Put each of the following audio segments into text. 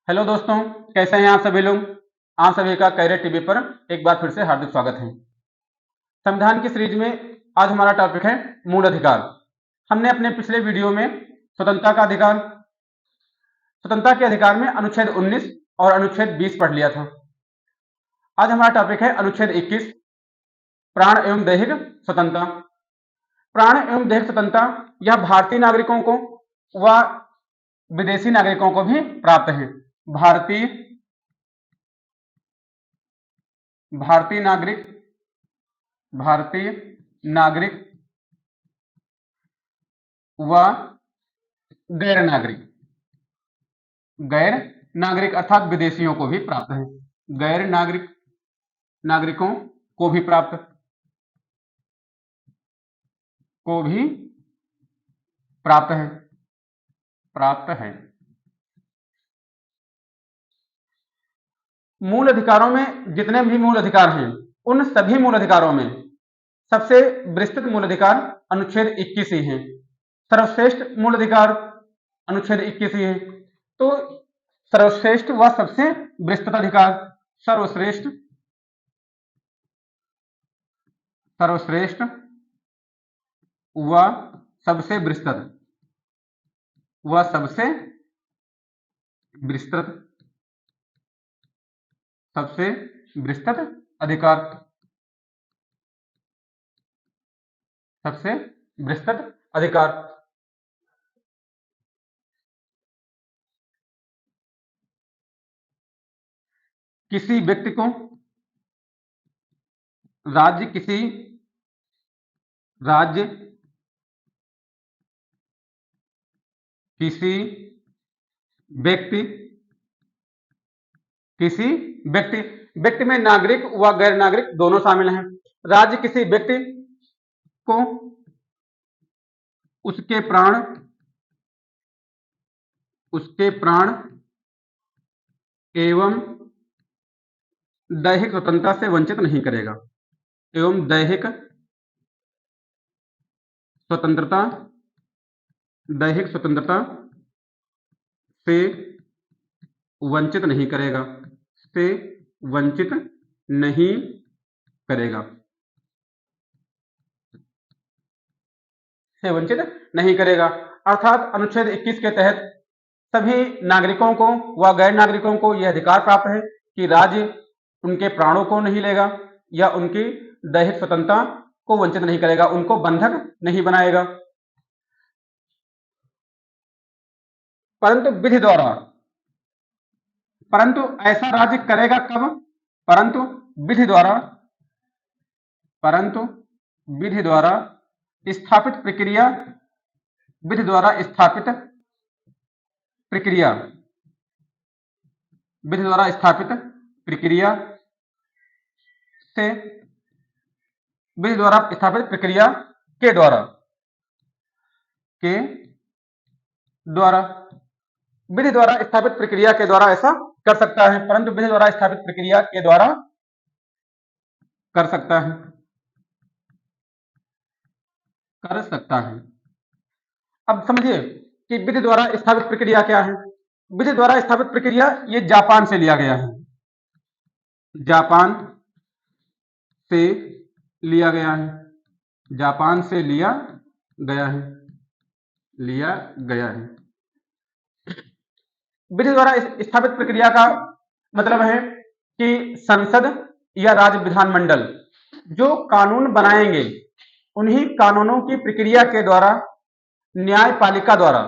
Hello दोस्तों, कैसे हैं आप सभी लोग। आप सभी का कैरियर टीवी पर एक बार फिर से हार्दिक स्वागत है। संविधान की सीरीज में आज हमारा टॉपिक है मूल अधिकार। हमने अपने पिछले वीडियो में स्वतंत्रता के अधिकार में अनुच्छेद 19 और अनुच्छेद 20 पढ़ लिया था। आज हमारा टॉपिक है अनुच्छेद 21, प्राण एवं दैहिक स्वतंत्रता। प्राण एवं दैहिक स्वतंत्रता यह भारतीय नागरिकों को व विदेशी नागरिकों को भी प्राप्त है। भारतीय भारतीय नागरिक भारतीय नागरिक व गैर नागरिक गैर नागरिक अर्थात विदेशियों को भी प्राप्त है। गैर नागरिक नागरिकों को भी प्राप्त है। मूल अधिकारों में जितने भी मूल अधिकार हैं, उन सभी मूल अधिकारों में सबसे विस्तृत मूल अधिकार अनुच्छेद 21 ही है। सर्वश्रेष्ठ मूल अधिकार अनुच्छेद 21 ही है। तो सर्वश्रेष्ठ व सबसे विस्तृत अधिकार, सर्वश्रेष्ठ व सबसे विस्तृत अधिकार, किसी व्यक्ति को राज्य किसी व्यक्ति व्यक्ति में नागरिक व गैर नागरिक दोनों शामिल हैं। राज्य किसी व्यक्ति को उसके प्राण एवं दैहिक स्वतंत्रता से वंचित नहीं करेगा। दैहिक स्वतंत्रता से वंचित नहीं करेगा। अर्थात अनुच्छेद 21 के तहत सभी नागरिकों को व गैर नागरिकों को यह अधिकार प्राप्त है कि राज्य उनके प्राणों को नहीं लेगा या उनकी दैहिक स्वतंत्रता को वंचित नहीं करेगा, उनको बंधक नहीं बनाएगा। परंतु ऐसा राज्य करेगा कब? विधि द्वारा स्थापित प्रक्रिया के द्वारा विधि द्वारा स्थापित प्रक्रिया के द्वारा ऐसा कर सकता है। परंतु विधि द्वारा स्थापित प्रक्रिया के द्वारा कर सकता है। अब समझिए कि विधि द्वारा स्थापित प्रक्रिया क्या है। विधि द्वारा स्थापित प्रक्रिया ये जापान से लिया गया है। जापान से लिया गया है। विधि द्वारा स्थापित प्रक्रिया का मतलब है कि संसद या राज्य विधानमंडल जो कानून बनाएंगे, उन्हीं कानूनों की प्रक्रिया के द्वारा न्यायपालिका द्वारा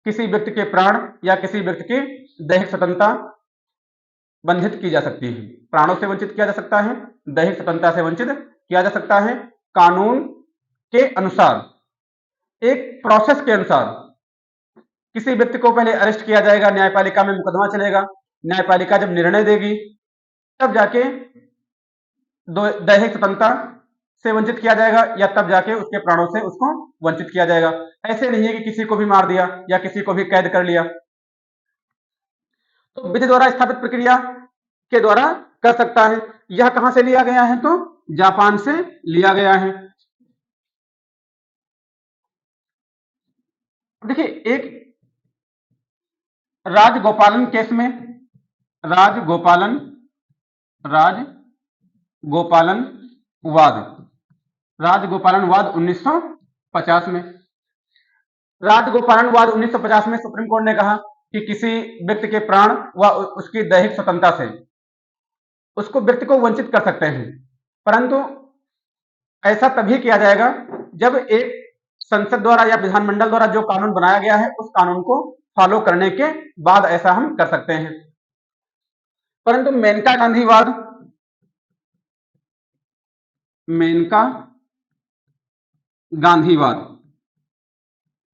किसी व्यक्ति के प्राण या किसी व्यक्ति की दैहिक स्वतंत्रता बंधित की जा सकती है। प्राणों से वंचित किया जा सकता है, दैहिक स्वतंत्रता से वंचित किया जा सकता है। कानून के अनुसार, एक प्रोसेस के अनुसार किसी व्यक्ति को पहले अरेस्ट किया जाएगा, न्यायपालिका में मुकदमा चलेगा, न्यायपालिका जब निर्णय देगी तब जाके दैहिक स्वतंत्रता से वंचित किया जाएगा या तब जाके उसके प्राणों से उसको वंचित किया जाएगा। ऐसे नहीं है कि किसी को भी मार दिया या किसी को भी कैद कर लिया। तो विधि द्वारा स्थापित प्रक्रिया के द्वारा कर सकता है। यह कहां से लिया गया है? तो जापान से लिया गया है। देखिए, राजगोपालन केस में, राजगोपालन राजगोपालन वाद, राजगोपालन वाद 1950 में, राजगोपालन वाद 1950 में सुप्रीम कोर्ट ने कहा कि किसी व्यक्ति के प्राण व उसकी दैहिक स्वतंत्रता से उसको व्यक्ति को वंचित कर सकते हैं, परंतु ऐसा तभी किया जाएगा जब एक संसद द्वारा या विधानमंडल द्वारा जो कानून बनाया गया है उस कानून को फॉलो करने के बाद ऐसा हम कर सकते हैं। परंतु मेनका गांधीवाद, मेनका गांधीवाद,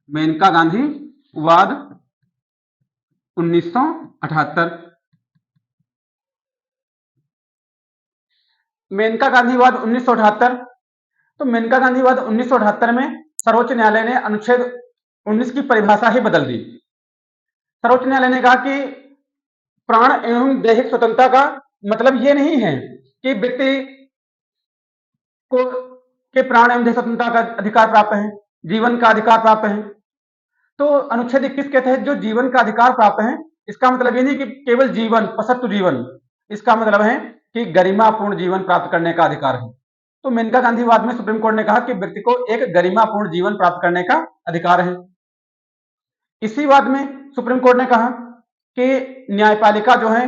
मेनका गांधीवाद 1978, मेनका गांधीवाद 1978। तो मेनका गांधीवाद 1978 में सर्वोच्च न्यायालय ने अनुच्छेद 19 की परिभाषा ही बदल दी। सर्वोच्च न्यायालय ने कहा कि प्राण एवं दैहिक स्वतंत्रता का मतलब ये नहीं है कि व्यक्ति को के प्राण एवं दैहिक स्वतंत्रता का अधिकार प्राप्त है, जीवन का अधिकार प्राप्त है। तो अनुच्छेद 21 के तहत जो जीवन का अधिकार प्राप्त है, इसका मतलब ये नहीं कि केवल जीवन, पशु जीवन, इसका मतलब है कि गरिमापूर्ण जीवन प्राप्त करने का अधिकार है। तो मेनका गांधीवाद में सुप्रीम कोर्ट ने कहा कि व्यक्ति को एक गरिमापूर्ण जीवन प्राप्त करने का अधिकार है। इसी वाद में सुप्रीम कोर्ट ने कहा कि न्यायपालिका जो है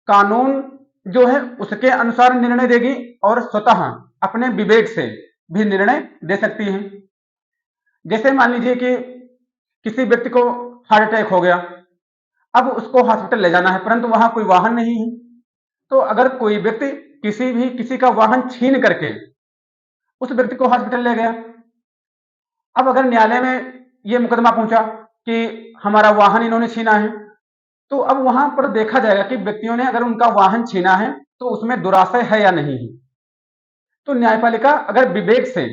कानून जो है उसके अनुसार निर्णय देगी और स्वतः अपने विवेक से भी निर्णय दे सकती है। जैसे मान लीजिए कि किसी व्यक्ति को हार्ट अटैक हो गया, अब उसको हॉस्पिटल ले जाना है, परंतु वहां कोई वाहन नहीं है। तो अगर कोई व्यक्ति किसी का वाहन छीन करके उस व्यक्ति को हॉस्पिटल ले गया, अब अगर न्यायालय में यह मुकदमा पहुंचा कि हमारा वाहन इन्होंने छीना है, तो अब वहां पर देखा जाएगा कि व्यक्तियों ने अगर उनका वाहन छीना है तो उसमें दुराशय है या नहीं है। तो न्यायपालिका अगर विवेक से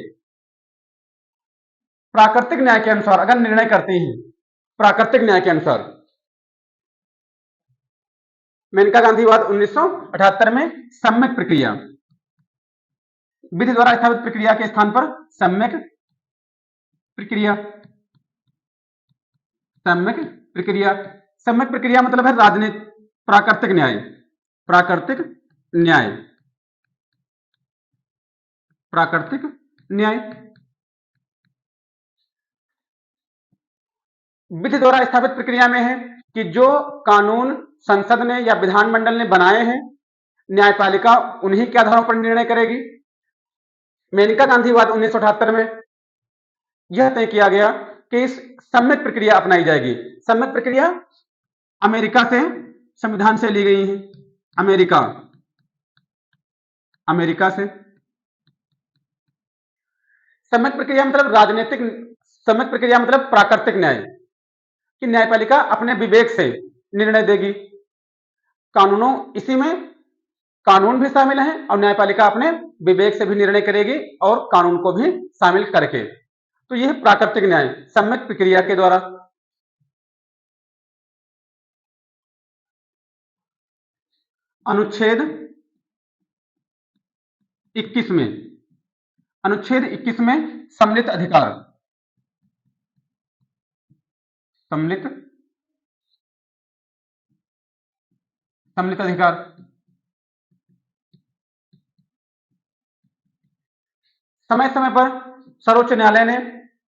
प्राकृतिक न्याय के अनुसार अगर निर्णय करती है, प्राकृतिक न्याय के अनुसार, मेनका गांधीवाद 1978 में सम्यक प्रक्रिया, विधि द्वारा स्थापित प्रक्रिया के स्थान पर सम्यक प्रक्रिया, सम्यक प्रक्रिया, सम्यक प्रक्रिया मतलब है राजनीतिक प्राकृतिक न्याय, प्राकृतिक न्याय, प्राकृतिक न्याय। विधि द्वारा स्थापित प्रक्रिया में है कि जो कानून संसद ने या विधानमंडल ने बनाए हैं, न्यायपालिका उन्हीं के आधारों पर निर्णय करेगी। मेनका गांधीवाद 1978 में यह तय किया गया कि इस सम्यक प्रक्रिया अपनाई जाएगी। सम्यक प्रक्रिया अमेरिका से संविधान से ली गई है, अमेरिका से। सम्यक प्रक्रिया मतलब राजनीतिक, सम्यक प्रक्रिया मतलब प्राकृतिक न्याय, कि न्यायपालिका अपने विवेक से निर्णय देगी। कानूनों, इसी में कानून भी शामिल है और न्यायपालिका अपने विवेक से भी निर्णय करेगी और कानून को भी शामिल करके। तो यह प्राकृतिक न्याय सम्यक प्रक्रिया के द्वारा। अनुच्छेद 21 में, अनुच्छेद 21 में सम्मिलित अधिकार, सम्मिलित अधिकार, समय समय पर सर्वोच्च न्यायालय ने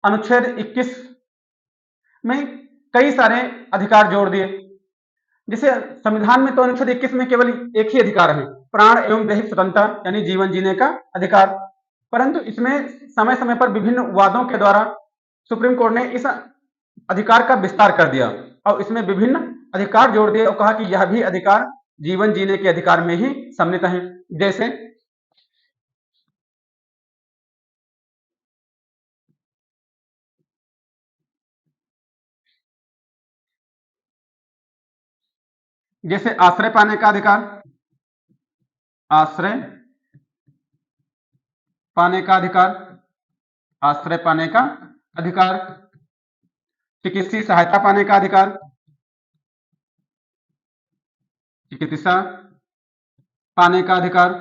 अनुच्छेद 21 में कई सारे अधिकार जोड़ दिए। जिसे संविधान में तो अनुच्छेद 21 में केवल एक ही अधिकार है, प्राण एवं दैहिक स्वतंत्रता यानी जीवन जीने का अधिकार, परंतु इसमें समय समय पर विभिन्न वादों के द्वारा सुप्रीम कोर्ट ने इस अधिकार का विस्तार कर दिया और इसमें विभिन्न अधिकार जोड़ दिए और कहा कि यह भी अधिकार जीवन जीने के अधिकार में ही सम्मिलित है। जैसे आश्रय पाने का अधिकार, आश्रय पाने का अधिकार, आश्रय पाने का अधिकार, चिकित्सीय सहायता पाने का अधिकार, चिकित्सा पाने का अधिकार,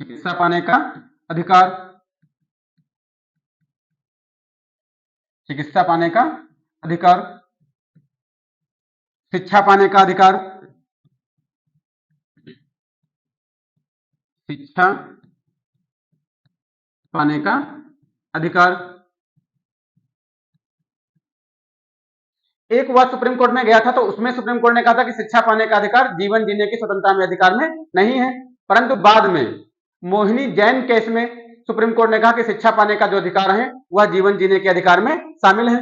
चिकित्सा पाने का अधिकार, चिकित्सा पाने का अधिकार, शिक्षा पाने का अधिकार, शिक्षा पाने का अधिकार। एक बार सुप्रीम कोर्ट में गया था तो उसमें सुप्रीम कोर्ट ने कहा था कि शिक्षा पाने का अधिकार जीवन जीने की स्वतंत्रता में अधिकार में नहीं है, परंतु बाद में मोहिनी जैन केस में सुप्रीम कोर्ट ने कहा कि शिक्षा पाने का जो अधिकार है वह जीवन जीने के अधिकार में शामिल है।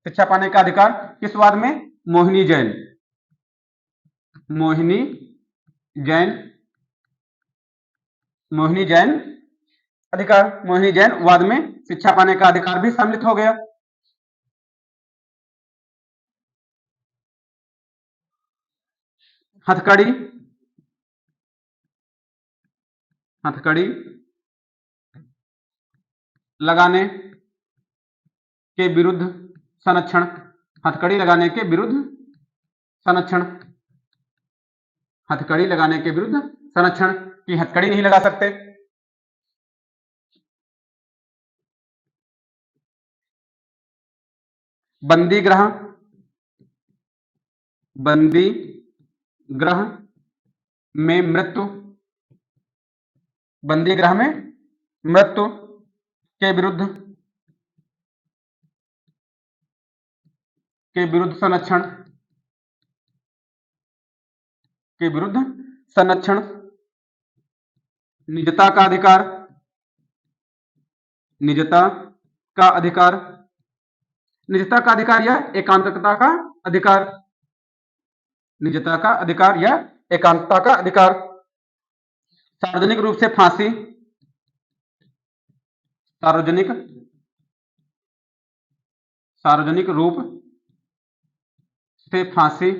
शिक्षा पाने का अधिकार किस वाद में? मोहिनी जैन, मोहिनी जैन, मोहिनी जैन अधिकार, मोहिनी जैन वाद में शिक्षा पाने का अधिकार भी सम्मिलित हो गया। हथकड़ी, हथकड़ी लगाने के विरुद्ध संरक्षण, हथकड़ी लगाने के विरुद्ध संरक्षण, हथकड़ी लगाने के विरुद्ध संरक्षण की हथकड़ी नहीं लगा सकते। बंदी गृह, बंदी गृह में मृत्यु, बंदी गृह में मृत्यु के विरुद्ध संरक्षण, के विरुद्ध संरक्षण। निजता का अधिकार, निजता का अधिकार, निजता का अधिकार या एकांतता का अधिकार, निजता का अधिकार या एकांतता का अधिकार। सार्वजनिक रूप से फांसी, सार्वजनिक, सार्वजनिक रूप से फांसी,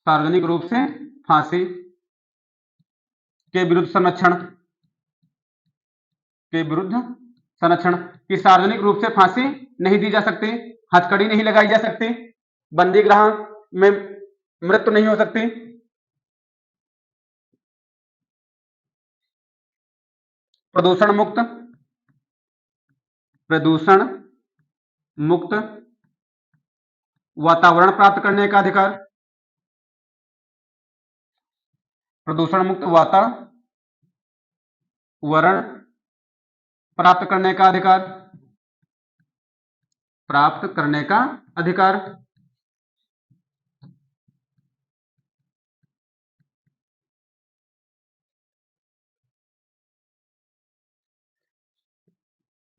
सार्वजनिक रूप से फांसी के विरुद्ध संरक्षण, के विरुद्ध संरक्षण कि सार्वजनिक रूप से फांसी नहीं दी जा सकती, हथकड़ी नहीं लगाई जा सकती, बंदी गृह में मृत्यु नहीं हो सकती। प्रदूषण मुक्त, प्रदूषण मुक्त वातावरण प्राप्त करने का अधिकार, प्रदूषण मुक्त वातावरण प्राप्त करने का अधिकार, प्राप्त करने का अधिकार।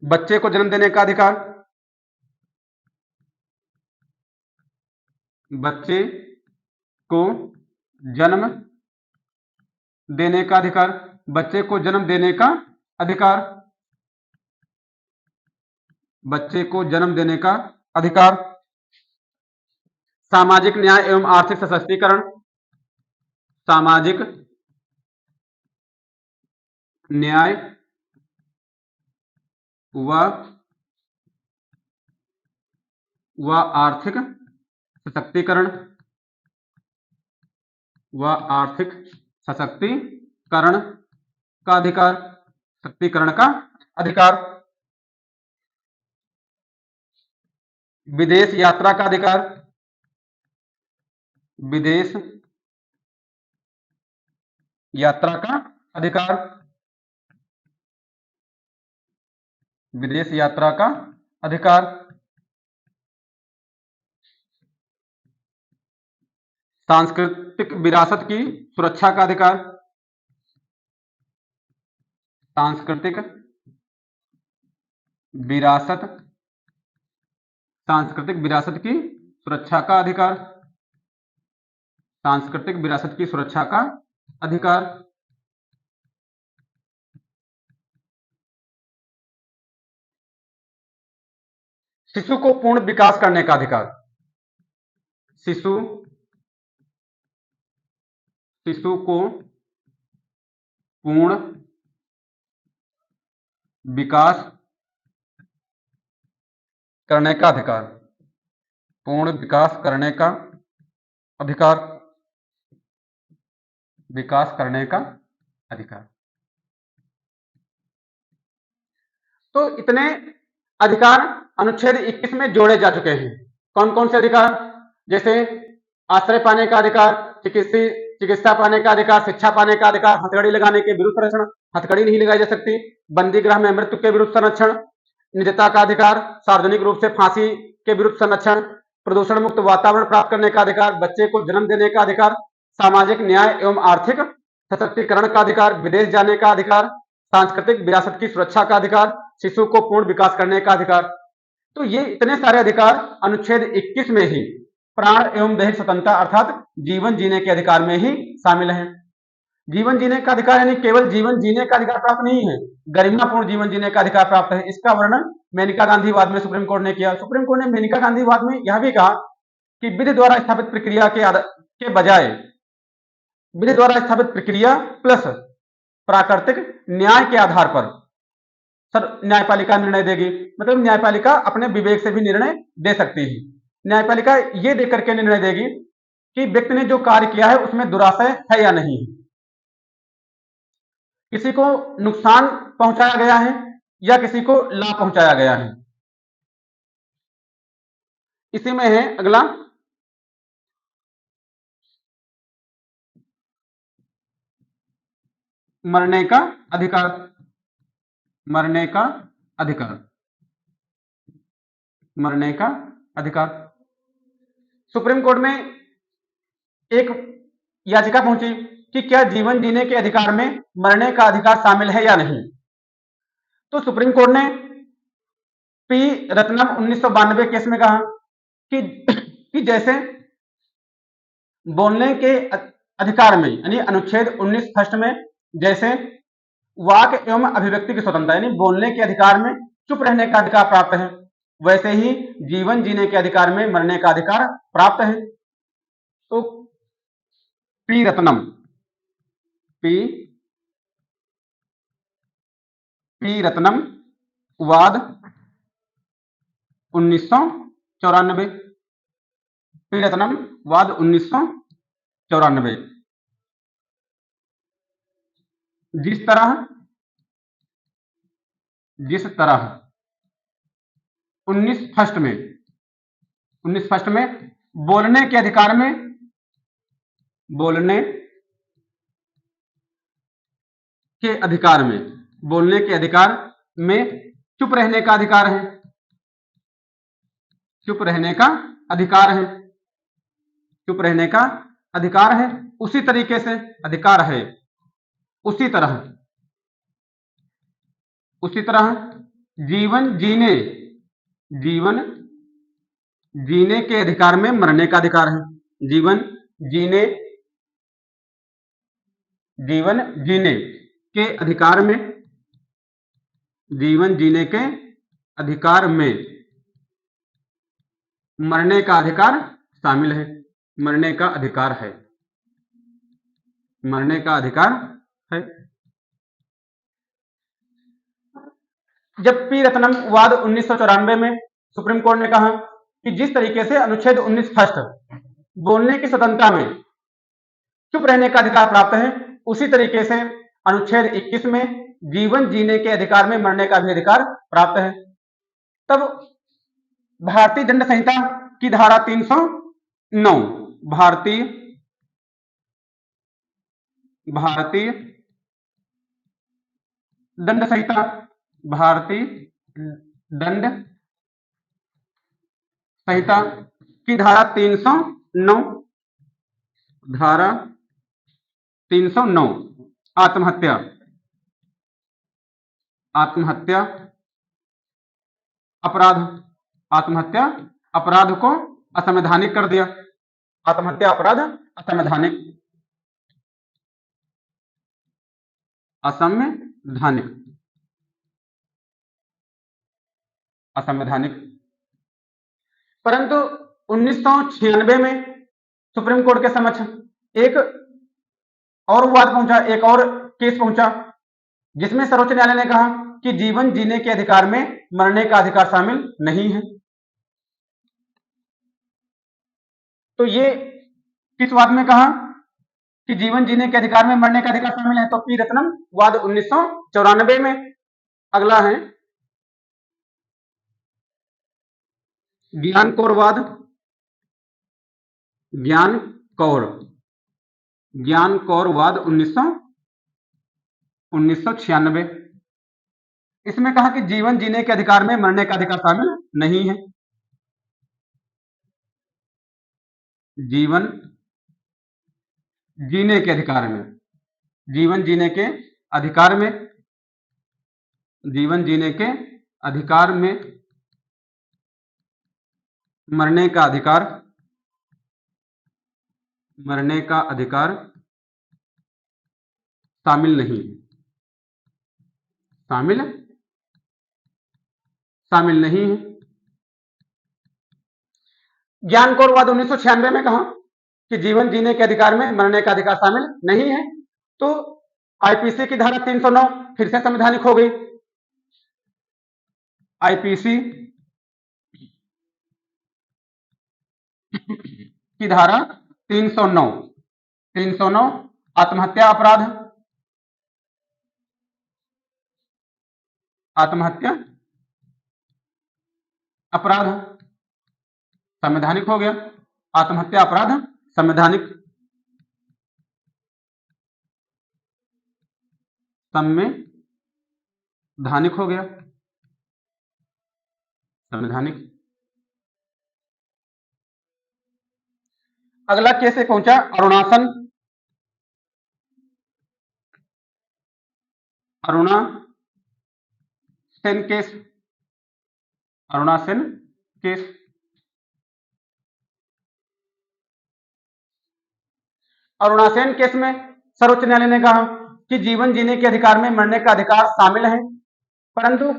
बच्चे को जन्म देने का अधिकार, बच्चे को जन्म देने का अधिकार, बच्चे को जन्म देने का अधिकार, बच्चे को जन्म देने का अधिकार। सामाजिक न्याय एवं आर्थिक सशक्तिकरण, सामाजिक न्याय व आर्थिक सशक्तिकरण, व आर्थिक सशक्तिकरण का अधिकार, सशक्तिकरण का अधिकार। विदेश यात्रा का अधिकार, विदेश यात्रा का अधिकार, विदेश यात्रा का अधिकार। सांस्कृतिक विरासत की सुरक्षा का अधिकार, सांस्कृतिक विरासत, सांस्कृतिक विरासत की सुरक्षा का अधिकार, सांस्कृतिक विरासत की सुरक्षा का अधिकार। शिशु को पूर्ण विकास करने का अधिकार, शिशु, शिशु को पूर्ण विकास करने का अधिकार, पूर्ण विकास करने का अधिकार, विकास करने का अधिकार। तो इतने अधिकार अनुच्छेद 21 में जोड़े जा चुके हैं। कौन कौन से अधिकार? जैसे आश्रय पाने का अधिकार, चिकित्सा पाने का अधिकार, शिक्षा पाने का अधिकार, हथकड़ी लगाने के विरुद्ध संरक्षण, हथकड़ी नहीं लगाई जा सकती, बंदी गृह में मृत्यु के विरुद्ध संरक्षण, निजता का अधिकार, सार्वजनिक रूप से फांसी के विरुद्ध संरक्षण, प्रदूषण मुक्त वातावरण प्राप्त करने का अधिकार, बच्चे को जन्म देने का अधिकार, सामाजिक न्याय एवं आर्थिक सशक्तिकरण का अधिकार, विदेश जाने का अधिकार, सांस्कृतिक विरासत की सुरक्षा का अधिकार, शिशु को पूर्ण विकास करने का अधिकार। तो ये इतने सारे अधिकार अनुच्छेद 21 में ही प्राण एवं दैहिक स्वतंत्रता अर्थात जीवन जीने के अधिकार में ही शामिल है। जीवन जीने का अधिकार यानी केवल जीवन जीने का अधिकार प्राप्त नहीं है, गरिमापूर्ण जीवन जीने का अधिकार प्राप्त है। इसका वर्णन मेनका गांधीवाद में सुप्रीम कोर्ट ने किया। सुप्रीम कोर्ट ने मेनका गांधीवाद में यह भी कहा कि विधि द्वारा स्थापित प्रक्रिया के बजाय विधि द्वारा स्थापित प्रक्रिया प्लस प्राकृतिक न्याय के आधार पर सर न्यायपालिका निर्णय देगी। मतलब न्यायपालिका अपने विवेक से भी निर्णय दे सकती है। न्यायपालिका ये देख करके निर्णय देगी कि व्यक्ति ने जो कार्य किया है उसमें दुराशय है या नहीं, किसी को नुकसान पहुंचाया गया है या किसी को लाभ पहुंचाया गया है। इसी में है अगला मरने का अधिकार। मरने का अधिकार, मरने का अधिकार। सुप्रीम कोर्ट में एक याचिका पहुंची कि क्या जीवन जीने के अधिकार में मरने का अधिकार शामिल है या नहीं। तो सुप्रीम कोर्ट ने पी रत्नम 1992 केस में कहा कि जैसे बोलने के अधिकार में यानी अनुच्छेद 19 फर्स्ट में जैसे वाक एवं अभिव्यक्ति की स्वतंत्रता यानी बोलने के अधिकार में चुप रहने का अधिकार प्राप्त है, वैसे ही जीवन जीने के अधिकार में मरने का अधिकार प्राप्त है। तो पी रत्नम वाद 1994, पी रत्नम वाद 1994। जिस तरह 19 फर्स्ट में बोलने के अधिकार में बोलने के अधिकार में चुप रहने का अधिकार है, चुप रहने का अधिकार है। उसी तरीके से अधिकार है, उसी तरह जीवन जीने के अधिकार में मरने का अधिकार है। जीवन जीने के अधिकार में मरने का अधिकार शामिल है, मरने का अधिकार है। जब पी रत्नम वाद 1994 में सुप्रीम कोर्ट ने कहा कि जिस तरीके से अनुच्छेद 19 फर्स्ट बोलने की स्वतंत्रता में चुप रहने का अधिकार प्राप्त है, उसी तरीके से अनुच्छेद 21 में जीवन जीने के अधिकार में मरने का भी अधिकार प्राप्त है। तब भारतीय दंड संहिता की धारा 309 भारतीय दंड संहिता की धारा 309 आत्महत्या अपराध को असंवैधानिक कर दिया। आत्महत्या अपराध असंवैधानिक। परंतु 1996 में सुप्रीम कोर्ट के समक्ष एक और वाद पहुंचा, एक और केस पहुंचा, जिसमें सर्वोच्च न्यायालय ने कहा कि जीवन जीने के अधिकार में मरने का अधिकार शामिल नहीं है। तो ये किस वाद में कहा कि जीवन जीने के अधिकार में मरने का अधिकार शामिल है? तो पी रत्नम वाद 1994 में। अगला है ज्ञान कौरवाद, ज्ञान कौर, ज्ञान कौरवाद 1996। इसमें कहा कि जीवन जीने के अधिकार में मरने का अधिकार शामिल नहीं है। जीवन जीने के अधिकार में, जीवन जीने के अधिकार में, जीवन जीने के अधिकार में मरने का अधिकार, मरने का अधिकार शामिल नहीं, शामिल नहीं है। ज्ञान कौरवाद 1996 में कहा कि जीवन जीने के अधिकार में मरने का अधिकार शामिल नहीं है। तो आईपीसी की धारा 309 फिर से संवैधानिक हो गई। आईपीसी की धारा 309 आत्महत्या अपराध, आत्महत्या अपराध संवैधानिक हो गया। आत्महत्या अपराध संवैधानिक, संवैधानिक हो गया, संवैधानिक। अगला केस से पहुंचा अरुणासन, अरुणासेन केस, अरुणासेन केस। अरुणासेन केस में सर्वोच्च न्यायालय ने कहा कि जीवन जीने के अधिकार में मरने का अधिकार शामिल है, परंतु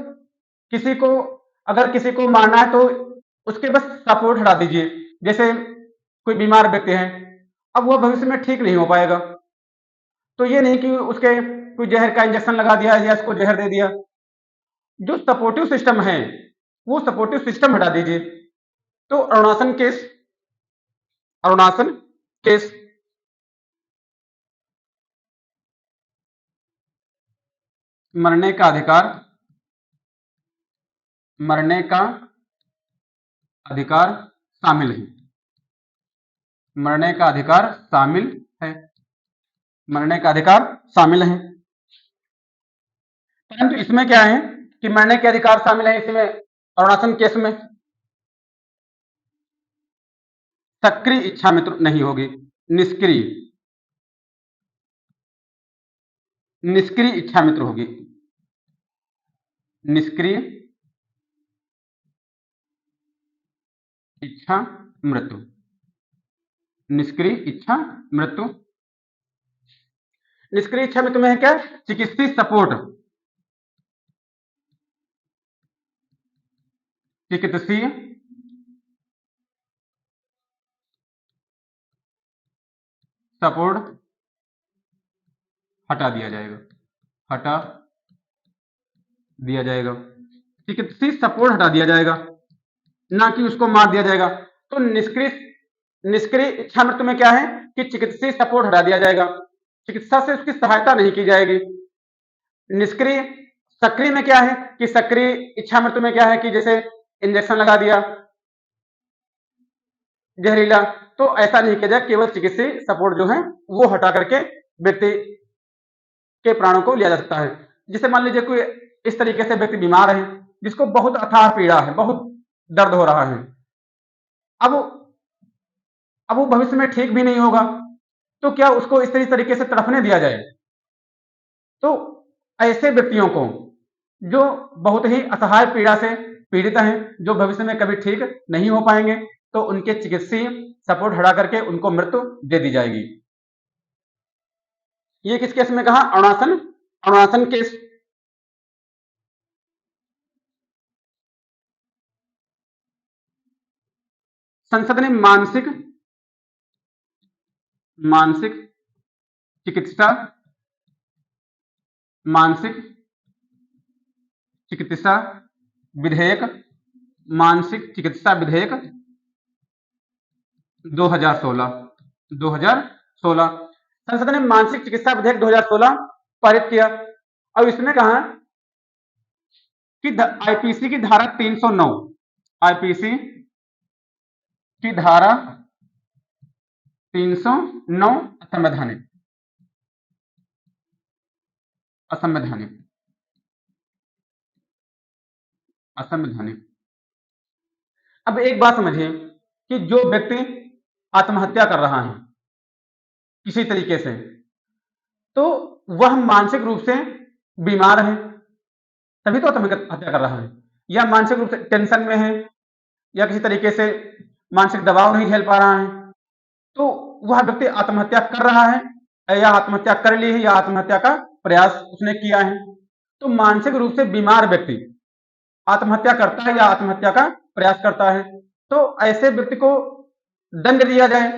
किसी को अगर किसी को मारना है तो उसके बस सपोर्ट हटा दीजिए। जैसे कोई बीमार व्यक्ति है, अब वह भविष्य में ठीक नहीं हो पाएगा, तो ये नहीं कि उसके कोई जहर का इंजेक्शन लगा दिया या उसको जहर दे दिया। जो सपोर्टिव सिस्टम है वो सपोर्टिव सिस्टम हटा दीजिए। तो अरुणासन केस, अरुणासन केस मरने का अधिकार, मरने का अधिकार शामिल है, मरने का अधिकार शामिल है, मरने का अधिकार शामिल है। परंतु इसमें क्या है कि मरने के अधिकार शामिल है, इसमें अरुणासन केस में सक्रिय इच्छा मृत्यु नहीं होगी, निष्क्रिय, निष्क्रिय इच्छा मृत्यु होगी, निष्क्रिय इच्छा मृत्यु, निष्क्रिय इच्छा मृत्यु। निष्क्रिय इच्छा मृत्यु में है क्या, चिकित्सीय सपोर्ट, चिकित्सीय सपोर्ट हटा दिया जाएगा, हटा दिया जाएगा, चिकित्सीय सपोर्ट हटा दिया जाएगा, ना कि उसको मार दिया जाएगा। तो निष्क्रिय इच्छा मृत्यु में क्या है कि चिकित्सीय सपोर्ट हटा दिया जाएगा, चिकित्सा से उसकी सहायता नहीं की जाएगी। निष्क्रिय, सक्रिय में क्या है कि सक्रिय इच्छा मृत्यु में क्या है कि जैसे इंजेक्शन लगा दिया जहरीला, तो ऐसा नहीं किया जाए, केवल चिकित्सीय सपोर्ट जो है वो हटा करके व्यक्ति के प्राणों को लिया जा सकता है। जैसे मान लीजिए कोई इस तरीके से व्यक्ति बीमार है जिसको बहुत अथाह पीड़ा है, बहुत दर्द हो रहा है, अब वो भविष्य में ठीक भी नहीं होगा, तो क्या उसको इस तरीके से तड़पने दिया जाए? तो ऐसे व्यक्तियों को जो बहुत ही असहाय पीड़ा से पीड़ित हैं, जो भविष्य में कभी ठीक नहीं हो पाएंगे, तो उनके चिकित्सीय सपोर्ट हटा करके उनको मृत्यु दे दी जाएगी। ये किस केस में कहा, अरुणासन, अरुणासन केस। संसद ने मानसिक चिकित्सा, मानसिक चिकित्सा विधेयक, मानसिक चिकित्सा विधेयक 2016 संसद ने मानसिक चिकित्सा विधेयक 2016 पारित किया। अब इसमें कहा कि आईपीसी की धारा 309, आईपीसी की धारा 309 असंवैधानिक। असंवैधानिक। असंवैधानिक। अब एक बात समझिए कि जो व्यक्ति आत्महत्या कर रहा है किसी तरीके से, तो वह मानसिक रूप से बीमार है, तभी तो आत्महत्या कर रहा है, या मानसिक रूप से टेंशन में है, या किसी तरीके से मानसिक दबाव नहीं झेल पा रहा है, तो वह व्यक्ति आत्महत्या कर रहा है या आत्महत्या कर ली है या आत्महत्या का प्रयास उसने किया है। तो मानसिक रूप से बीमार व्यक्ति आत्महत्या करता है या आत्महत्या का प्रयास करता है, तो ऐसे व्यक्ति को दंड दिया जाए,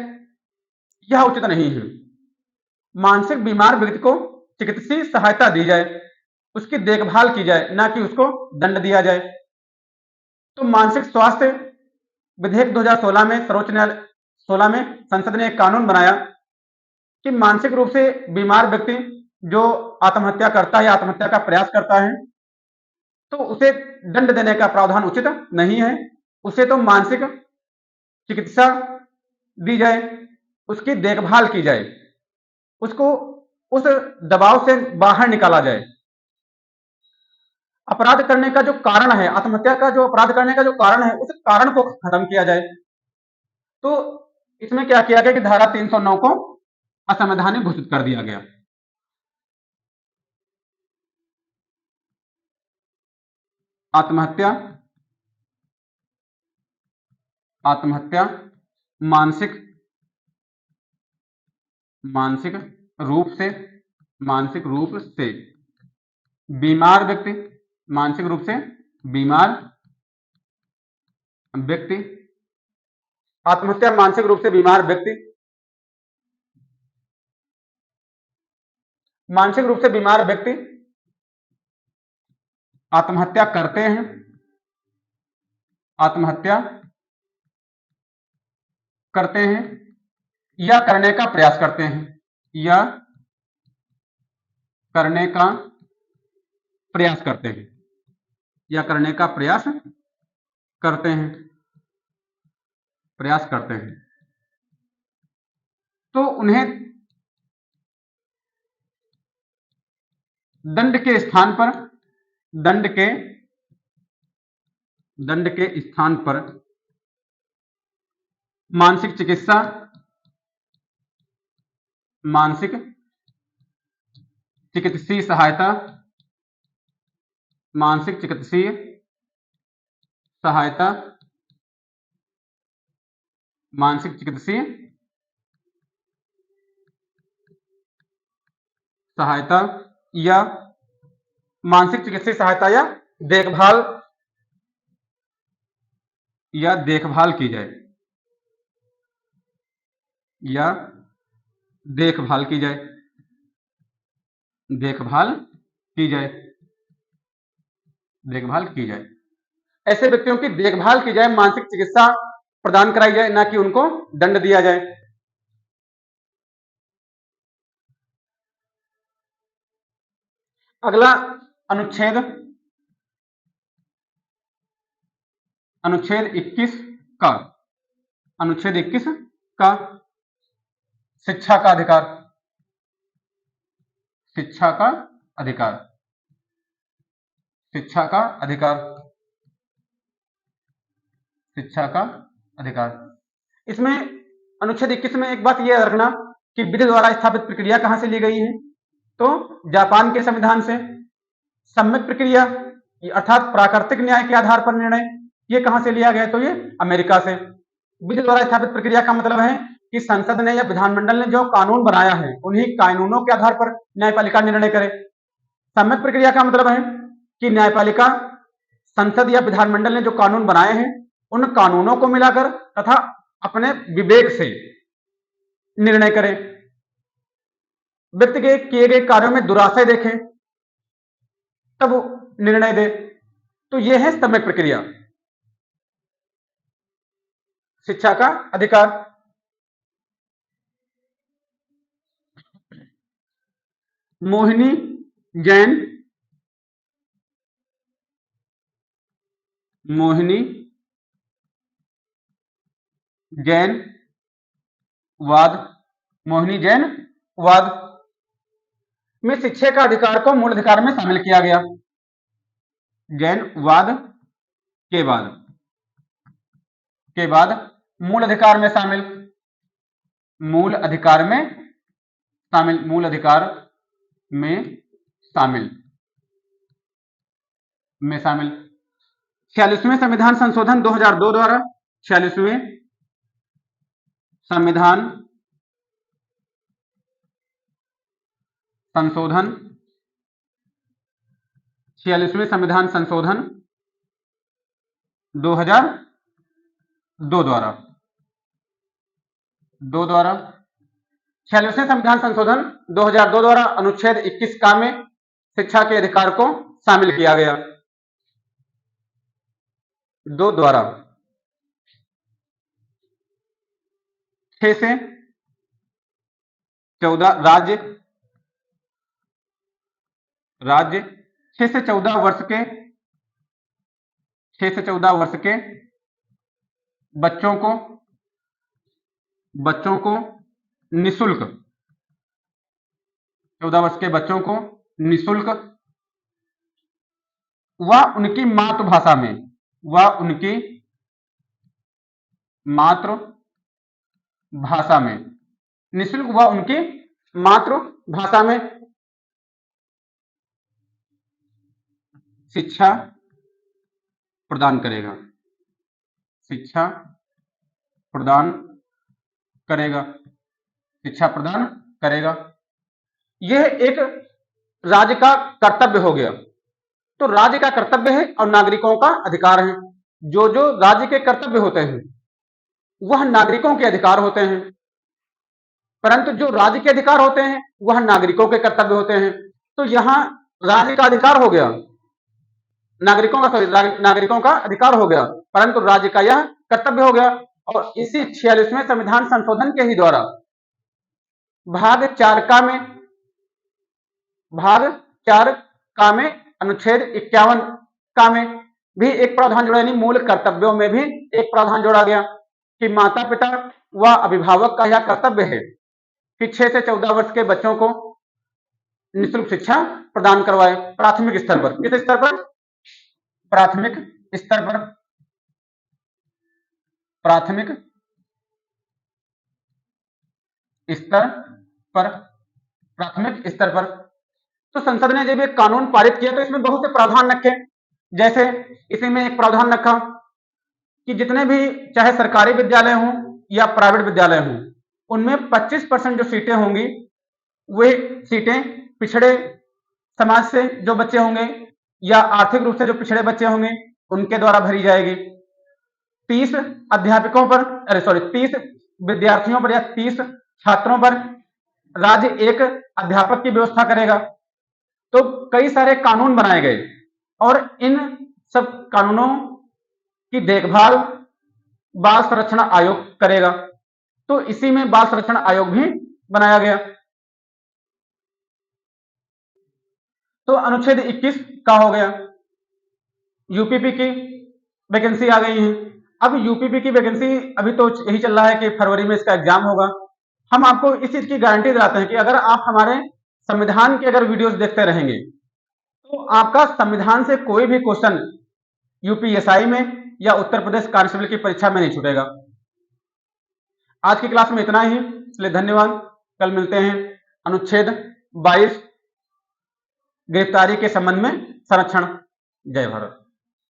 यह उचित नहीं है। मानसिक बीमार व्यक्ति को चिकित्सीय सहायता दी जाए, उसकी देखभाल की जाए, ना कि उसको दंड दिया जाए। तो मानसिक स्वास्थ्य विधेयक 2016 में सर्वोच्च न्यायालय 16 में संसद ने एक कानून बनाया कि मानसिक रूप से बीमार व्यक्ति जो आत्महत्या करता है या आत्महत्या का प्रयास करता है, तो उसे दंड देने का प्रावधान उचित नहीं है। उसे तो मानसिक चिकित्सा दी जाए, उसकी देखभाल की जाए, उसको उस दबाव से बाहर निकाला जाए। अपराध करने का जो कारण है, आत्महत्या का जो अपराध करने का जो कारण है, उस कारण को खत्म किया जाए। तो इसमें क्या किया गया कि धारा 309 को असंवैधानिक घोषित कर दिया गया। आत्महत्या आत्महत्या मानसिक मानसिक मानसिक रूप से बीमार व्यक्ति मानसिक रूप से बीमार व्यक्ति आत्महत्या मानसिक रूप से बीमार व्यक्ति मानसिक रूप से बीमार व्यक्ति आत्महत्या करते हैं, आत्महत्या करते हैं या करने का प्रयास करते हैं, या करने का प्रयास करते हैं, या करने का प्रयास करते हैं, प्रयास करते हैं, तो उन्हें दंड के स्थान पर मानसिक चिकित्सा मानसिक चिकित्सीय सहायता मानसिक चिकित्सीय सहायता मानसिक चिकित्सीय सहायता या मानसिक चिकित्सीय सहायता या देखभाल की जाए, या देखभाल की जाए, देखभाल की जाए, देखभाल की जाए। ऐसे व्यक्तियों की देखभाल की जाए, मानसिक चिकित्सा प्रदान कराई जाए, ना कि उनको दंड दिया जाए। अगला अनुच्छेद 21 का अनुच्छेद 21 का शिक्षा का अधिकार, शिक्षा का अधिकार, शिक्षा का अधिकार, शिक्षा का अधिकार। इसमें अनुच्छेद 21 में एक बात यह रखना कि विधि द्वारा स्थापित प्रक्रिया कहां से ली गई है, तो जापान के संविधान से। सम्यक प्रक्रिया अर्थात प्राकृतिक न्याय के आधार पर निर्णय, ये कहां से लिया गया, तो ये अमेरिका से। विधि द्वारा स्थापित प्रक्रिया का मतलब है कि संसद ने या विधानमंडल ने जो कानून बनाया है, उन्हीं कानूनों के आधार पर न्यायपालिका निर्णय करे। सम्यक प्रक्रिया का मतलब है कि न्यायपालिका संसद या विधानमंडल ने जो कानून बनाए हैं, उन कानूनों को मिलाकर तथा अपने विवेक से निर्णय करें, व्यक्ति के किए गए कार्यों में दुराशय देखें, तब निर्णय दे। तो यह है सम्यक प्रक्रिया। शिक्षा का अधिकार। मोहिनी जैन, मोहिनी जैन वाद, मोहिनी जैन वाद में शिक्षा का अधिकार को मूल अधिकार में शामिल किया गया। जैन वाद के बाद मूल अधिकार में शामिल, मूल अधिकार में शामिल, मूल अधिकार में शामिल 46वें संविधान संशोधन 2002 द्वारा, 46वें संविधान संशोधन, 46वें संविधान संशोधन 2002 द्वारा 46वें संविधान संशोधन 2002 द्वारा अनुच्छेद 21 का में शिक्षा के अधिकार को शामिल किया गया। 2 द्वारा 6 से 14 राज्य 6 से 14 वर्ष के बच्चों को निःशुल्क, 14 वर्ष के बच्चों को निःशुल्क व उनकी मातृभाषा में, निःशुल्क व उनकी मातृभाषा में शिक्षा प्रदान करेगा, यह एक राज्य का कर्तव्य हो गया। तो राज्य का कर्तव्य है और नागरिकों का अधिकार है। जो राज्य के कर्तव्य होते हैं वह नागरिकों के अधिकार होते हैं, परंतु जो राज्य के अधिकार होते हैं वह नागरिकों के कर्तव्य होते हैं। तो यहां राज्य का अधिकार हो गया, नागरिकों का अधिकार हो गया, परंतु राज्य का यह कर्तव्य हो गया। और इसी 46वें संविधान संशोधन के ही द्वारा भाग 4 का में अनुच्छेद 51 का में भी एक प्रावधान जोड़ा, यानी मूल कर्तव्यों में भी एक प्रावधान जोड़ा गया कि माता पिता व अभिभावक का यह कर्तव्य है कि 6 से 14 वर्ष के बच्चों को निःशुल्क शिक्षा प्रदान करवाए, प्राथमिक स्तर पर। किस स्तर पर? प्राथमिक स्तर पर। तो संसद ने जब एक कानून पारित किया तो इसमें बहुत से प्रावधान रखे, जैसे इसी में एक प्रावधान रखा कि जितने भी चाहे सरकारी विद्यालय हों या प्राइवेट विद्यालय हों, उनमें 25% जो सीटें होंगी वे सीटें पिछड़े समाज से जो बच्चे होंगे या आर्थिक रूप से जो पिछड़े बच्चे होंगे उनके द्वारा भरी जाएगी। 30 विद्यार्थियों पर या 30 छात्रों पर राज्य एक अध्यापक की व्यवस्था करेगा। तो कई सारे कानून बनाए गए और इन सब कानूनों की देखभाल बाल संरक्षण आयोग करेगा। तो इसी में बाल संरक्षण आयोग भी बनाया गया। तो अनुच्छेद 21 का हो गया। यूपीपी की वैकेंसी आ गई है। अब यूपीपी की वैकेंसी अभी तो यही चल रहा है कि फरवरी में इसका एग्जाम होगा। हम आपको इस चीज की गारंटी दिलाते हैं कि अगर आप हमारे संविधान के अगर वीडियोस देखते रहेंगे तो आपका संविधान से कोई भी क्वेश्चन यूपीएसआई में या उत्तर प्रदेश कांस्टेबल की परीक्षा में नहीं छूटेगा। आज की क्लास में इतना ही, इसलिए धन्यवाद। कल मिलते हैं अनुच्छेद 22 गिरफ्तारी के संबंध में संरक्षण। जय भारत।